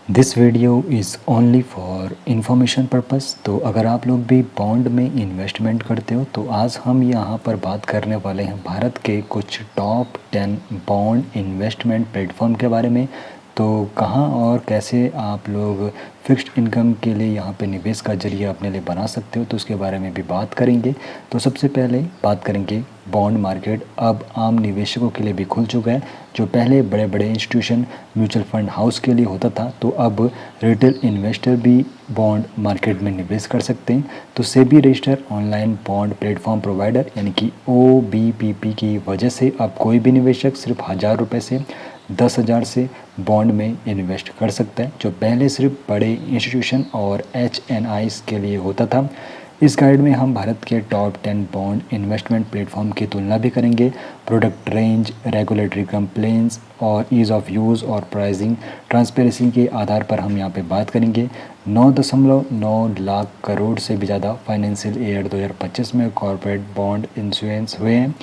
This video is only for information purpose. तो अगर आप लोग भी बॉन्ड में इन्वेस्टमेंट करते हो तो आज हम यहाँ पर बात करने वाले हैं भारत के कुछ टॉप 10 बॉन्ड इन्वेस्टमेंट प्लेटफॉर्म के बारे में। तो कहाँ और कैसे आप लोग फिक्स्ड इनकम के लिए यहाँ पे निवेश का जरिया अपने लिए बना सकते हो, तो उसके बारे में भी बात करेंगे। तो सबसे पहले बात करेंगे बॉन्ड मार्केट अब आम निवेशकों के लिए भी खुल चुका है। जो पहले बड़े बड़े इंस्टीट्यूशन म्यूचुअल फंड हाउस के लिए होता था, तो अब रिटेल इन्वेस्टर भी बॉन्ड मार्केट में निवेश कर सकते हैं। तो SEBI registered online bond platform provider यानी कि OBPP की वजह से अब कोई भी निवेशक सिर्फ 1000 रुपये से 10,000 से बॉन्ड में इन्वेस्ट कर सकता है, जो पहले सिर्फ बड़े इंस्टीट्यूशन और HNIs के लिए होता था। इस गाइड में हम भारत के टॉप 10 बॉन्ड इन्वेस्टमेंट प्लेटफॉर्म की तुलना भी करेंगे। प्रोडक्ट रेंज, रेगुलेटरी कंप्लेंट्स और ईज़ ऑफ यूज़ और प्राइसिंग ट्रांसपेरेंसी के आधार पर हम यहाँ पे बात करेंगे। 9.9 लाख करोड़ से भी ज़्यादा फाइनेंशियल ईयर 2025 में कॉर्पोरेट बॉन्ड इंश्योरेंस हुए हैं।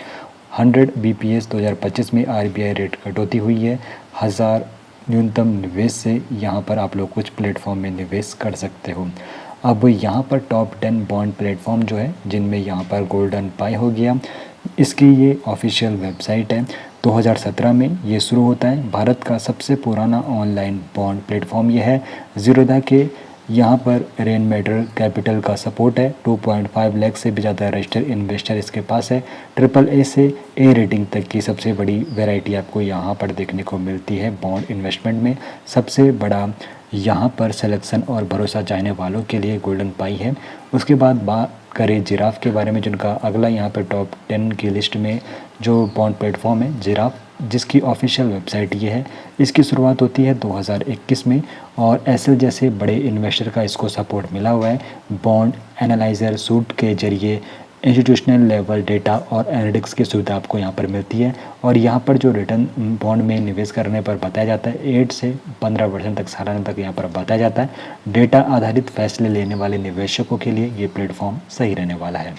100 BPS 2025 में RBI रेट कटौती हुई है। 1000 न्यूनतम निवेश से यहाँ पर आप लोग कुछ प्लेटफॉर्म में निवेश कर सकते हो। अब यहाँ पर टॉप 10 बॉन्ड प्लेटफॉर्म जो है, जिनमें यहाँ पर गोल्डन पाई हो गया, इसकी ये ऑफिशियल वेबसाइट है। 2017 में ये शुरू होता है। भारत का सबसे पुराना ऑनलाइन बॉन्ड प्लेटफॉर्म ये है। ज़ीरोधा के यहाँ पर रेन मैटर कैपिटल का सपोर्ट है। 2.5 लाख से भी ज़्यादा रजिस्टर्ड इन्वेस्टर इसके पास है। AAA से A रेटिंग तक की सबसे बड़ी वैरायटी आपको यहाँ पर देखने को मिलती है बॉन्ड इन्वेस्टमेंट में। सबसे बड़ा यहाँ पर सिलेक्शन और भरोसा चाहने वालों के लिए गोल्डन पाई है। उसके बाद बात करें जिराफ के बारे में, जिनका अगला यहाँ पर टॉप 10 की लिस्ट में जो बॉन्ड प्लेटफॉर्म है जिराफ, जिसकी ऑफिशियल वेबसाइट ये है। इसकी शुरुआत होती है 2021 में और एसएल जैसे बड़े इन्वेस्टर का इसको सपोर्ट मिला हुआ है। बॉन्ड एनालाइजर सूट के जरिए इंस्टीट्यूशनल लेवल डेटा और एनालिटिक्स की सुविधा आपको यहाँ पर मिलती है। और यहाँ पर जो रिटर्न बॉन्ड में निवेश करने पर बताया जाता है 8 से 15% तक सालाना तक यहाँ पर बताया जाता है। डेटा आधारित फैसले लेने वाले निवेशकों के लिए ये प्लेटफॉर्म सही रहने वाला है।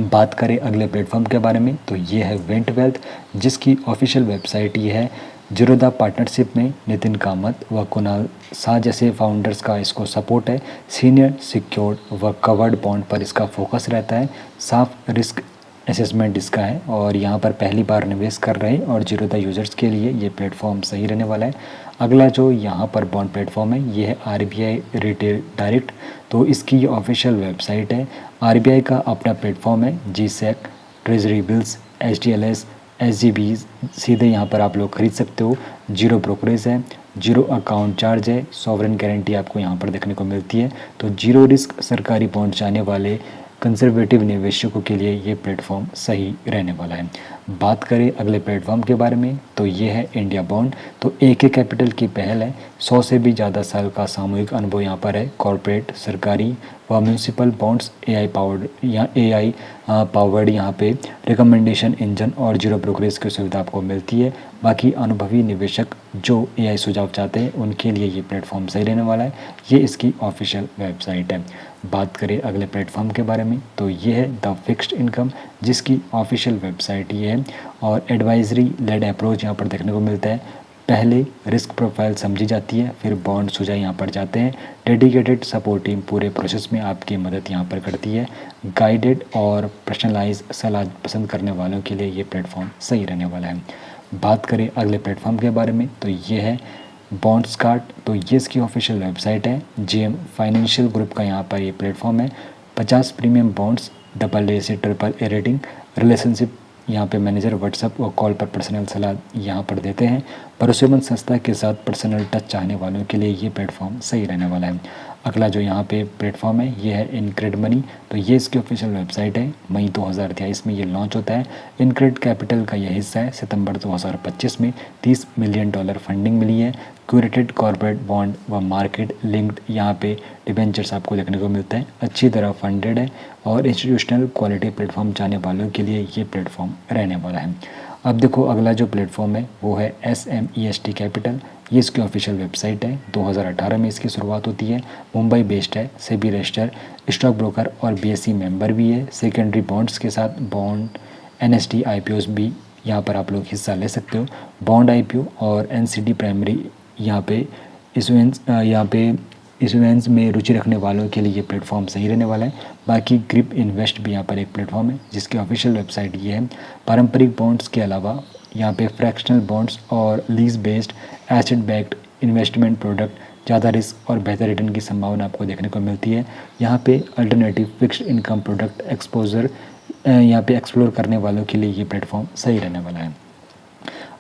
बात करें अगले प्लेटफॉर्म के बारे में, तो ये है वेंट वेल्थ, जिसकी ऑफिशियल वेबसाइट ये है। ज़ीरोधा पार्टनरशिप में नितिन कामत व कुणाल शाह जैसे फाउंडर्स का इसको सपोर्ट है। सीनियर सिक्योर्ड व कवर्ड बॉन्ड पर इसका फोकस रहता है। साफ रिस्क असेसमेंट इसका है और यहाँ पर पहली बार निवेश कर रहे हैं और ज़ीरोधा यूजर्स के लिए ये प्लेटफॉर्म सही रहने वाला है। अगला जो यहाँ पर बॉन्ड प्लेटफॉर्म है ये है RBI रिटेल डायरेक्ट। तो इसकी ऑफिशियल वेबसाइट है। RBI का अपना प्लेटफॉर्म है। GSEC, treasury bills, HTLS, SGB सीधे यहाँ पर आप लोग खरीद सकते हो। जीरो ब्रोकरेज है, जीरो अकाउंट चार्ज है, सॉवरेन गारंटी आपको यहाँ पर देखने को मिलती है। तो जीरो रिस्क सरकारी बॉन्ड चाहने वाले कंजर्वेटिव निवेशकों के लिए ये प्लेटफॉर्म सही रहने वाला है। बात करें अगले प्लेटफॉर्म के बारे में, तो ये है इंडिया बॉन्ड। तो AK कैपिटल की पहल है। 100 से भी ज़्यादा साल का सामूहिक अनुभव यहाँ पर है। कॉरपोरेट, सरकारी व म्यूनसिपल बॉन्ड्स AI पावर्ड यहाँ पे रिकमेंडेशन इंजन और जीरो ब्रोकरेज की सुविधा आपको मिलती है। बाकी अनुभवी निवेशक जो AI सुझाव चाहते हैं उनके लिए ये प्लेटफॉर्म सही रहने वाला है। ये इसकी ऑफिशियल वेबसाइट है। बात करें अगले प्लेटफॉर्म के बारे में, तो ये है द फिक्स्ड इनकम, जिसकी ऑफिशियल वेबसाइट ये है। और एडवाइजरी लेड अप्रोच यहाँ पर देखने को मिलता है। पहले रिस्क प्रोफाइल समझी जाती है, फिर बॉन्ड सुझाव यहाँ पर जाते हैं। डेडिकेटेड सपोर्ट टीम पूरे प्रोसेस में आपकी मदद यहाँ पर करती है। गाइडेड और पर्सनलाइज सलाह पसंद करने वालों के लिए ये प्लेटफॉर्म सही रहने वाला है। बात करें अगले प्लेटफॉर्म के बारे में, तो ये है बॉन्ड्स कार्ड। तो ये इसकी ऑफिशियल वेबसाइट है। GM फाइनेंशियल ग्रुप का यहाँ पर ये प्लेटफॉर्म है। 50 प्रीमियम बॉन्ड्स, AA से AAA रेटिंग, रिलेशनशिप यहाँ पे मैनेजर व्हाट्सएप और कॉल पर पर्सनल सलाह यहाँ पर देते हैं। भरोसेमंद संस्था के साथ पर्सनल टच चाहने वालों के लिए ये प्लेटफॉर्म सही रहने वाला है। अगला जो यहाँ पे प्लेटफॉर्म है ये है इनक्रेड मनी। तो ये इसकी ऑफिशियल वेबसाइट है। मई 2023 में ये लॉन्च होता है। इनक्रेड कैपिटल का यह हिस्सा है। सितंबर 2025 में $30 मिलियन फंडिंग मिली है। क्यूरेटेड कॉर्पोरेट बॉन्ड व मार्केट लिंक्ड यहाँ पे डिबेंचर्स आपको देखने को मिलता है। अच्छी तरह फंडेड है और इंस्टीट्यूशनल क्वालिटी प्लेटफॉर्म चाहने वालों के लिए ये प्लेटफॉर्म रहने वाला है। अब देखो अगला जो प्लेटफॉर्म है वो है SMEST कैपिटल। ये इसकी ऑफिशियल वेबसाइट है। 2018 में इसकी शुरुआत होती है। मुंबई बेस्ड है। सेबी रजिस्टर स्टॉक ब्रोकर और BSE मेंबर भी है। सेकेंडरी बॉन्ड्स के साथ बॉन्ड NST IPOs भी यहाँ पर आप लोग हिस्सा ले सकते हो। बॉन्ड IPO और NCD प्राइमरी यहाँ पे इशुएंस यहाँ पे इशुएंस में रुचि रखने वालों के लिए ये प्लेटफॉर्म सही रहने वाला है। बाकी ग्रिप इन्वेस्ट भी यहाँ पर एक प्लेटफॉर्म है जिसकी ऑफिशियल वेबसाइट ये है। पारंपरिक बॉन्ड्स के अलावा यहाँ पे फ्रैक्शनल बॉन्ड्स और lease based asset backed investment product ज़्यादा रिस्क और बेहतर रिटर्न की संभावना आपको देखने को मिलती है। यहाँ पे alternative fixed income product exposure यहाँ पे एक्सप्लोर करने वालों के लिए ये प्लेटफॉर्म सही रहने वाला है।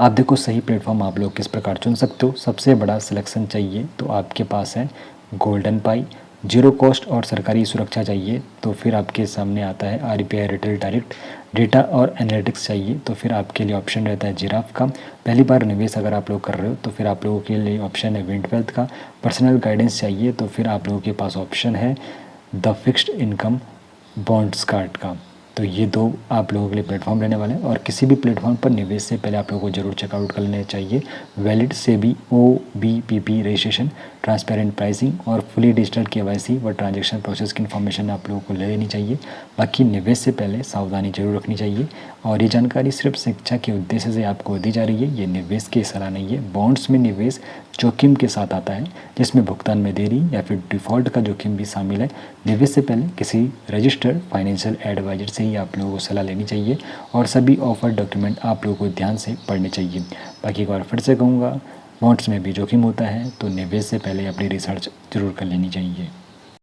आप देखो सही प्लेटफॉर्म आप लोग किस प्रकार चुन सकते हो। सबसे बड़ा सिलेक्शन चाहिए तो आपके पास है गोल्डन पाई। जीरो कॉस्ट और सरकारी सुरक्षा चाहिए तो फिर आपके सामने आता है RBI रिटेल डायरेक्ट। डेटा और एनालिटिक्स चाहिए तो फिर आपके लिए ऑप्शन रहता है जिराफ का। पहली बार निवेश अगर आप लोग कर रहे हो तो फिर आप लोगों के लिए ऑप्शन है विंड वेल्थ का। पर्सनल गाइडेंस चाहिए तो फिर आप लोगों के पास ऑप्शन है the fixed income bonds card का। तो ये दो आप लोगों के लिए प्लेटफॉर्म रहने वाले हैं और किसी भी प्लेटफॉर्म पर निवेश से पहले आप लोगों को जरूर चेकआउट कर लेना चाहिए। Valid SEBI OBPP registration, transparent pricing और फुली डिजिटल KYC व ट्रांजैक्शन प्रोसेस की इन्फॉर्मेशन आप लोगों को ले लेनी चाहिए। बाकी निवेश से पहले सावधानी जरूर रखनी चाहिए और ये जानकारी सिर्फ शिक्षा के उद्देश्य से आपको दी जा रही है, ये निवेश की सलाह नहीं है। बॉन्ड्स में निवेश जोखिम के साथ आता है जिसमें भुगतान में देरी या फिर डिफ़ॉल्ट का जोखिम भी शामिल है। निवेश से पहले किसी रजिस्टर्ड फाइनेंशियल एडवाइजर से ही आप लोगों को सलाह लेनी चाहिए और सभी ऑफर डॉक्यूमेंट आप लोगों को ध्यान से पढ़ने चाहिए। बाकी एक बार फिर से कहूँगा, बॉन्ड्स में भी जोखिम होता है तो निवेश से पहले अपनी रिसर्च जरूर कर लेनी चाहिए।